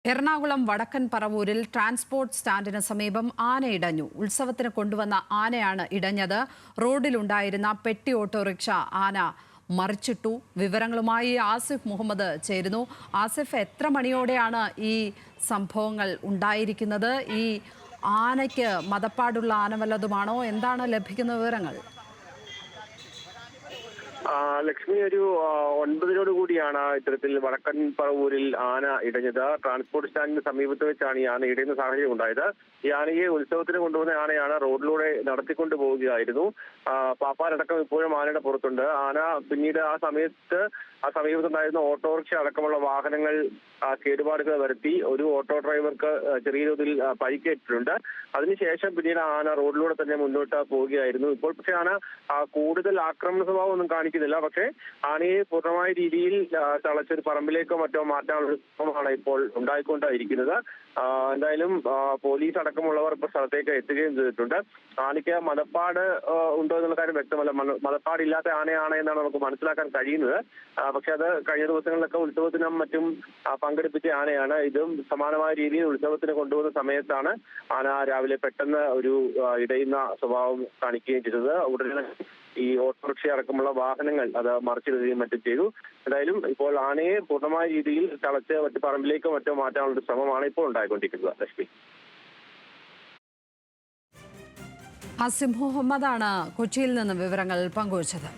എറണാകുളം വടക്കൻ പറവൂരിൽ ട്രാൻസ്പോർട്ട് സ്റ്റാൻഡിന് സമീപം ആന ഇടഞ്ഞു. ഉത്സവത്തിന് കൊണ്ടുവന്ന ആനയാണ് ഇടഞ്ഞത്. റോഡിലുണ്ടായിരുന്ന പെട്ടി ഓട്ടോറിക്ഷ ആന മറിച്ചിട്ടു. വിവരങ്ങളുമായി ആസിഫ് മുഹമ്മദ് ചേരുന്നു. ആസിഫ്, എത്ര മണിയോടെയാണ് ഈ സംഭവങ്ങൾ ഉണ്ടായിരിക്കുന്നത്? ഈ ആനയ്ക്ക് മദപ്പാടുള്ള ആന വല്ലതുമാണോ? എന്താണ് ലഭിക്കുന്ന വിവരങ്ങൾ? ലക്ഷ്മി, ഒരു 9 കൂടിയാണ് ഇത്തരത്തിൽ വടക്കൻ പറവൂരിൽ ആന ഇടഞ്ഞത്. ട്രാൻസ്പോർട്ട് സ്റ്റാൻഡിന് സമീപത്ത് വെച്ചാണ് ഈ ആന ഇടയുന്ന സാഹചര്യം ഉണ്ടായത്. ഈ ആനയെ ഉത്സവത്തിന് കൊണ്ടുവന്ന ആനയാണ്. റോഡിലൂടെ നടത്തിക്കൊണ്ടു പോവുകയായിരുന്നു. പാപ്പാനടക്കം ഇപ്പോഴും ആനയുടെ പുറത്തുണ്ട്. ആന പിന്നീട് ആ സമീപത്തുണ്ടായിരുന്ന ഓട്ടോറിക്ഷ അടക്കമുള്ള വാഹനങ്ങൾ കേടുപാടുകൾ വരുത്തി. ഒരു ഓട്ടോ ഡ്രൈവർക്ക് ചെറിയ തോതിൽ പരിക്കേറ്റിട്ടുണ്ട്. അതിനുശേഷം പിന്നീട് ആന റോഡിലൂടെ തന്നെ മുന്നോട്ട് പോവുകയായിരുന്നു. ഇപ്പോൾ പക്ഷേ ആന കൂടുതൽ ആക്രമണ സ്വഭാവം ഒന്നും കാണിക്കുന്നില്ല. പക്ഷേ ആനയെ പൂർണ്ണമായ രീതിയിൽ തളച്ചൊരു പറമ്പിലേക്കോ മറ്റോ മാറ്റാനുള്ള ശ്രമമാണ് ഇപ്പോൾ ഉണ്ടായിക്കൊണ്ടിരിക്കുന്നത്. എന്തായാലും പോലീസ് അടക്കമുള്ളവർ ഇപ്പോൾ സ്ഥലത്തേക്ക് എത്തുകയും ചെയ്തിട്ടുണ്ട്. ആനയ്ക്ക് മദപ്പാട് ഉണ്ടോ എന്നുള്ള കാര്യം വ്യക്തമല്ല. മദപ്പാടില്ലാത്ത ആനയാണ് എന്നാണ് നമുക്ക് മനസ്സിലാക്കാൻ കഴിയുന്നത്. പക്ഷെ അത് കഴിഞ്ഞ ദിവസങ്ങളിലൊക്കെ ഉത്സവത്തിനും മറ്റും പങ്കെടുപ്പിച്ച ആനയാണ്. ഇതും സമാനമായ രീതിയിൽ ഉത്സവത്തിന് കൊണ്ടുപോകുന്ന സമയത്താണ് ആന രാവിലെ പെട്ടെന്ന് ഒരു ഇടയുന്ന സ്വഭാവം കാണിക്കുകയും ചെയ്തത്. ഉടനെ ഈ ഓട്ടോറിക്ഷ അടക്കമുള്ള വാഹനങ്ങൾ അത് മറിച്ചിടുകയും മറ്റും ചെയ്തു. എന്തായാലും ഇപ്പോൾ ആനയെ പൂർണ്ണമായ രീതിയിൽ തളച്ച് മറ്റു പറമ്പിലേക്കോ മറ്റോ മാറ്റാനുള്ള ശ്രമമാണ് ഇപ്പോൾ ഉണ്ടായിക്കൊണ്ടിരിക്കുന്നത്. ലക്ഷ്മി. ആസിഫ് മുഹമ്മദാണ് കൊച്ചിയിൽ നിന്ന് വിവരങ്ങൾ പങ്കുവച്ചത്.